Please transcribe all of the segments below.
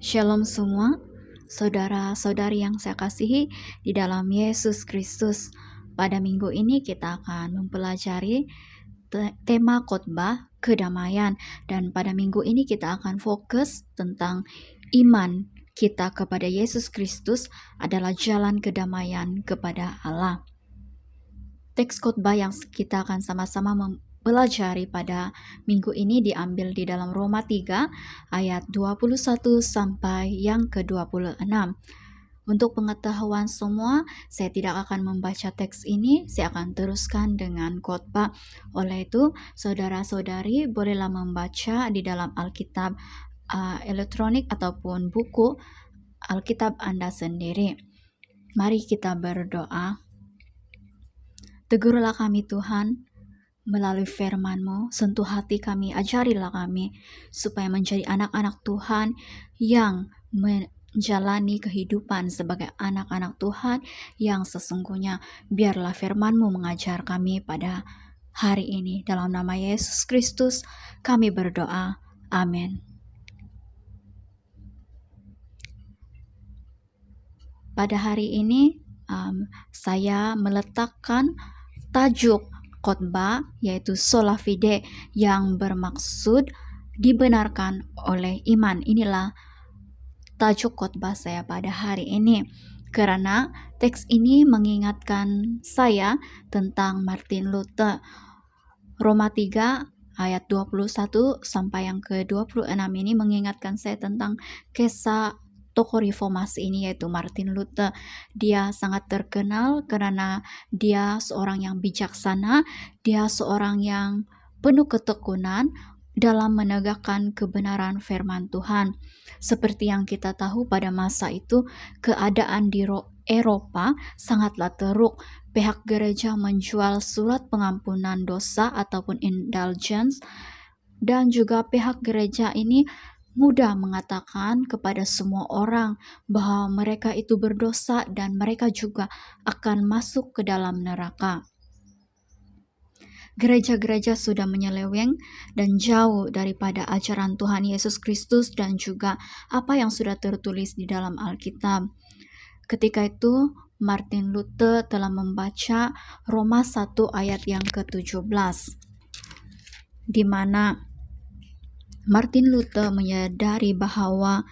Shalom semua, saudara-saudari yang saya kasihi di dalam Yesus Kristus. Pada minggu ini kita akan mempelajari tema khotbah kedamaian, dan pada minggu ini kita akan fokus tentang iman kita kepada Yesus Kristus adalah jalan kedamaian kepada Allah. Teks khotbah yang kita akan sama-sama mempelajari pada minggu ini diambil di dalam Roma 3 ayat 21 sampai yang ke-26. Untuk pengetahuan semua, saya tidak akan membaca teks ini, saya akan teruskan dengan khotbah. Oleh itu, saudara-saudari bolehlah membaca di dalam Alkitab elektronik ataupun buku Alkitab Anda sendiri. Mari kita berdoa. Tegurlah kami Tuhan, melalui firman-Mu, sentuh hati kami, ajarilah kami, supaya menjadi anak-anak Tuhan yang menjalani kehidupan sebagai anak-anak Tuhan yang sesungguhnya. Biarlah firman-Mu mengajar kami pada hari ini. Dalam nama Yesus Kristus kami berdoa. Amin. Pada hari ini saya meletakkan tajuk khotbah yaitu sola fide, yang bermaksud dibenarkan oleh iman. Inilah tajuk khotbah saya pada hari ini, karena teks ini mengingatkan saya tentang Martin Luther. Roma 3 ayat 21 sampai yang ke-26 ini mengingatkan saya tentang kisah tokoh reformasi ini, yaitu Martin Luther. Dia sangat terkenal karena dia seorang yang bijaksana, dia seorang yang penuh ketekunan dalam menegakkan kebenaran firman Tuhan. Seperti yang kita tahu, pada masa itu keadaan di Eropa sangatlah teruk. Pihak gereja menjual surat pengampunan dosa ataupun indulgence, dan juga pihak gereja ini mudah mengatakan kepada semua orang bahwa mereka itu berdosa dan mereka juga akan masuk ke dalam neraka. Gereja-gereja sudah menyeleweng dan jauh daripada ajaran Tuhan Yesus Kristus dan juga apa yang sudah tertulis di dalam Alkitab. Ketika itu Martin Luther telah membaca Roma 1 ayat yang ke-17, di mana Martin Luther menyadari bahwa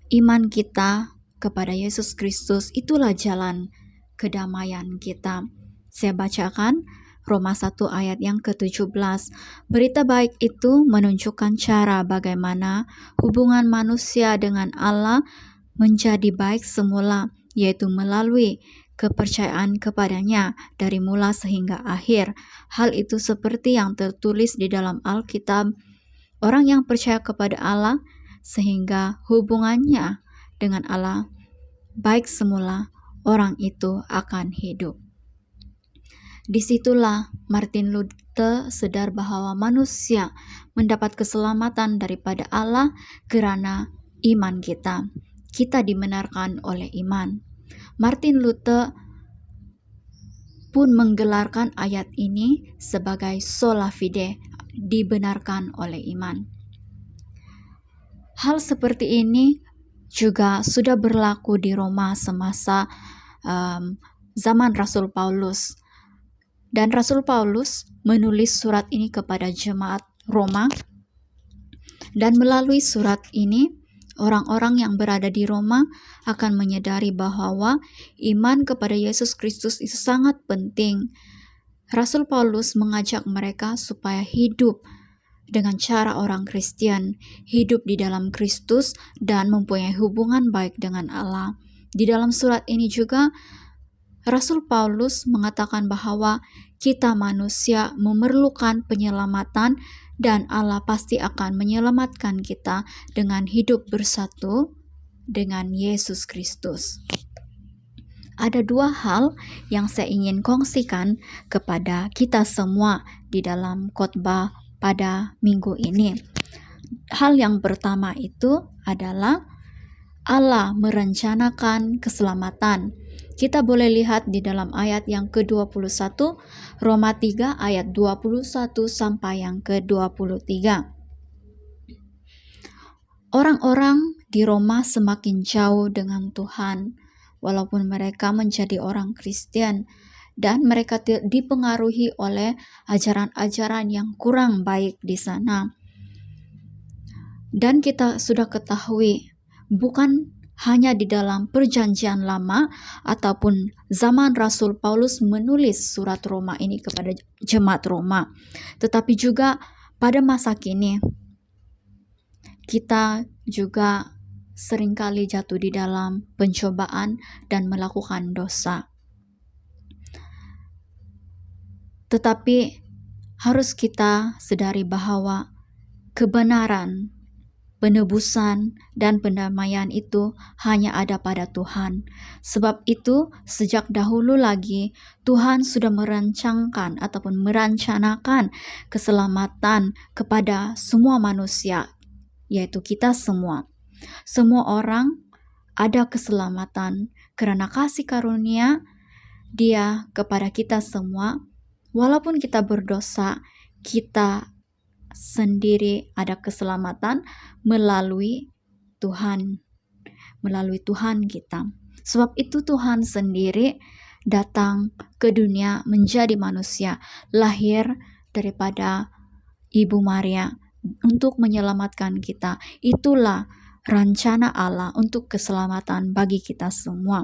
iman kita kepada Yesus Kristus itulah jalan kedamaian kita. Saya bacakan Roma 1 ayat yang ke-17. Berita baik itu menunjukkan cara bagaimana hubungan manusia dengan Allah menjadi baik semula, yaitu melalui kepercayaan kepadanya dari mula sehingga akhir. Hal itu seperti yang tertulis di dalam Alkitab, orang yang percaya kepada Allah sehingga hubungannya dengan Allah baik semula, orang itu akan hidup. Disitulah Martin Luther sadar bahwa manusia mendapat keselamatan daripada Allah karena iman kita. Kita dibenarkan oleh iman. Martin Luther pun menggelarkan ayat ini sebagai sola fide, dibenarkan oleh iman. Hal seperti ini juga sudah berlaku di Roma semasa zaman Rasul Paulus. Dan Rasul Paulus menulis surat ini kepada jemaat Roma, dan melalui surat ini orang-orang yang berada di Roma akan menyadari bahwa iman kepada Yesus Kristus itu sangat penting. Rasul Paulus mengajak mereka supaya hidup dengan cara orang Kristen, hidup di dalam Kristus dan mempunyai hubungan baik dengan Allah. Di dalam surat ini juga Rasul Paulus mengatakan bahwa kita manusia memerlukan penyelamatan dan Allah pasti akan menyelamatkan kita dengan hidup bersatu dengan Yesus Kristus. Ada dua hal yang saya ingin kongsikan kepada kita semua di dalam khotbah pada minggu ini. Hal yang pertama itu adalah Allah merencanakan keselamatan. Kita boleh lihat di dalam ayat yang ke-21, Roma 3 ayat 21 sampai yang ke-23. Orang-orang di Roma semakin jauh dengan Tuhan, walaupun mereka menjadi orang Kristen dan mereka dipengaruhi oleh ajaran-ajaran yang kurang baik di sana. Dan kita sudah ketahui, bukan hanya di dalam perjanjian lama ataupun zaman Rasul Paulus menulis surat Roma ini kepada jemaat Roma, tetapi juga pada masa kini kita juga seringkali jatuh di dalam pencobaan dan melakukan dosa. Tetapi harus kita sadari bahwa kebenaran, penebusan, dan pendamaian itu hanya ada pada Tuhan. Sebab itu, sejak dahulu lagi Tuhan sudah merancangkan ataupun merencanakan keselamatan kepada semua manusia, yaitu kita semua. Semua orang ada keselamatan karena kasih karunia Dia kepada kita semua. Walaupun kita berdosa, kita sendiri ada keselamatan melalui Tuhan kita. Sebab itu Tuhan sendiri datang ke dunia menjadi manusia, lahir daripada Ibu Maria untuk menyelamatkan kita. Itulah rencana Allah untuk keselamatan bagi kita semua.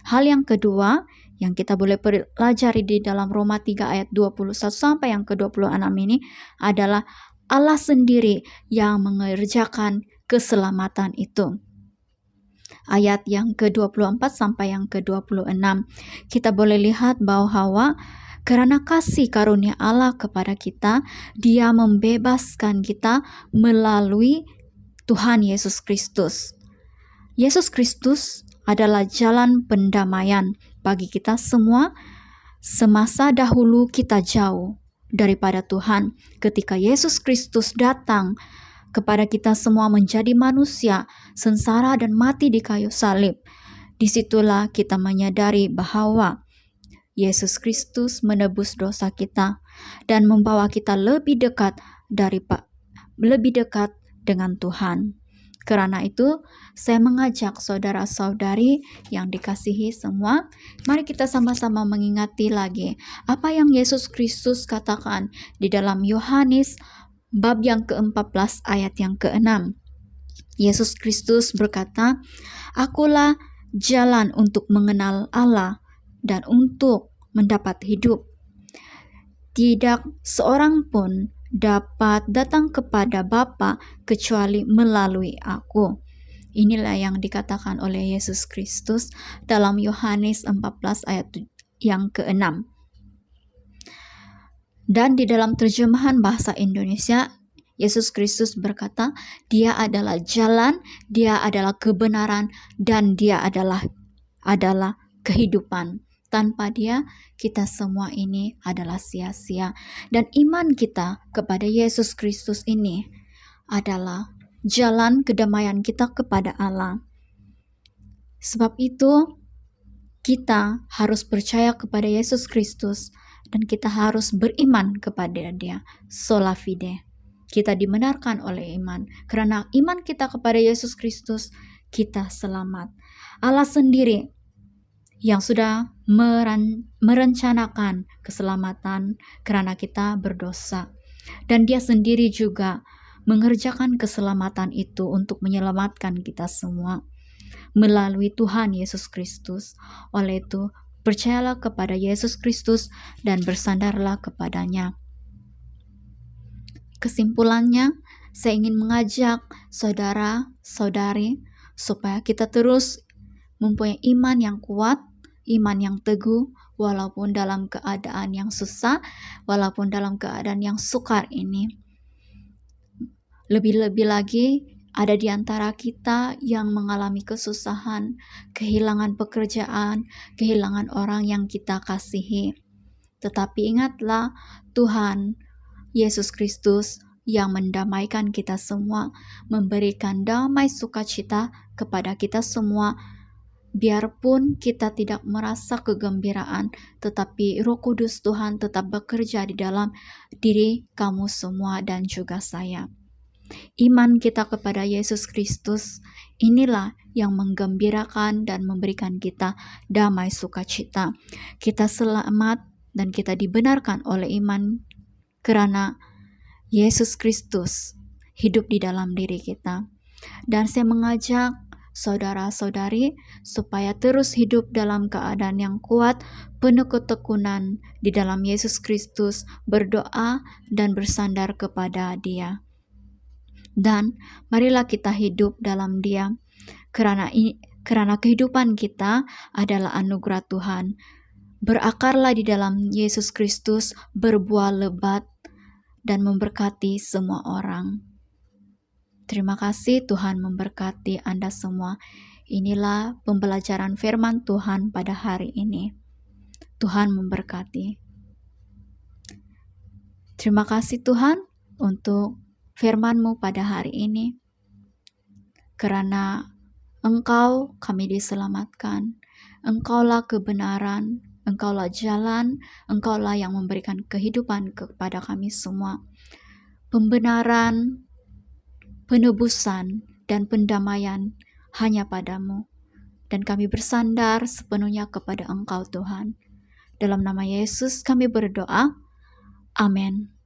Hal yang kedua yang kita boleh pelajari di dalam Roma 3 ayat 21 sampai yang ke-26 ini adalah Allah sendiri yang mengerjakan keselamatan itu. Ayat yang ke-24 sampai yang ke-26 kita boleh lihat bahwa karena kasih karunia Allah kepada kita, Dia membebaskan kita melalui Tuhan Yesus Kristus. Yesus Kristus adalah jalan pendamaian bagi kita semua. Semasa dahulu kita jauh daripada Tuhan, ketika Yesus Kristus datang kepada kita semua menjadi manusia, sengsara dan mati di kayu salib, disitulah kita menyadari bahwa Yesus Kristus menebus dosa kita dan membawa kita lebih dekat dengan Tuhan. Karena itu, saya mengajak saudara-saudari yang dikasihi semua, mari kita sama-sama mengingati lagi apa yang Yesus Kristus katakan di dalam Yohanes bab yang ke-14 ayat yang ke-6. Yesus Kristus berkata, "Akulah jalan untuk mengenal Allah dan untuk mendapat hidup. Tidak seorang pun dapat datang kepada Bapa kecuali melalui aku." Inilah yang dikatakan oleh Yesus Kristus dalam Yohanes 14 ayat yang ke-6. Dan di dalam terjemahan bahasa Indonesia, Yesus Kristus berkata, Dia adalah jalan, Dia adalah kebenaran, dan Dia adalah kehidupan. Tanpa Dia, kita semua ini adalah sia-sia. Dan iman kita kepada Yesus Kristus ini adalah jalan kedamaian kita kepada Allah. Sebab itu, kita harus percaya kepada Yesus Kristus dan kita harus beriman kepada Dia. Sola fide. Kita dibenarkan oleh iman. Karena iman kita kepada Yesus Kristus, kita selamat. Allah sendiri yang sudah merencanakan keselamatan karena kita berdosa. Dan Dia sendiri juga mengerjakan keselamatan itu untuk menyelamatkan kita semua melalui Tuhan Yesus Kristus. Oleh itu, percayalah kepada Yesus Kristus dan bersandarlah kepadanya. Kesimpulannya, saya ingin mengajak saudara-saudari supaya kita terus mempunyai iman yang kuat, iman yang teguh, walaupun dalam keadaan yang susah, walaupun dalam keadaan yang sukar ini. Lebih-lebih lagi, ada di antara kita yang mengalami kesusahan, kehilangan pekerjaan, kehilangan orang yang kita kasihi. Tetapi ingatlah, Tuhan Yesus Kristus yang mendamaikan kita semua, memberikan damai sukacita kepada kita semua. Biarpun kita tidak merasa kegembiraan, tetapi Roh Kudus Tuhan tetap bekerja di dalam diri kamu semua dan juga saya. Iman kita kepada Yesus Kristus inilah yang menggembirakan dan memberikan kita damai sukacita. Kita selamat dan kita dibenarkan oleh iman karena Yesus Kristus hidup di dalam diri kita. Dan saya mengajak saudara-saudari supaya terus hidup dalam keadaan yang kuat, penuh ketekunan di dalam Yesus Kristus, berdoa dan bersandar kepada Dia. Dan marilah kita hidup dalam Dia, karena kehidupan kita adalah anugerah Tuhan. Berakarlah di dalam Yesus Kristus, berbuah lebat dan memberkati semua orang. Terima kasih, Tuhan memberkati Anda semua. Inilah pembelajaran firman Tuhan pada hari ini. Tuhan memberkati. Terima kasih Tuhan untuk firman-Mu pada hari ini. Karena Engkau kami diselamatkan. Engkaulah kebenaran, Engkaulah jalan, Engkaulah yang memberikan kehidupan kepada kami semua. Pembenaran, penebusan, dan pendamaian hanya padamu. Dan kami bersandar sepenuhnya kepada Engkau Tuhan. Dalam nama Yesus kami berdoa. Amin.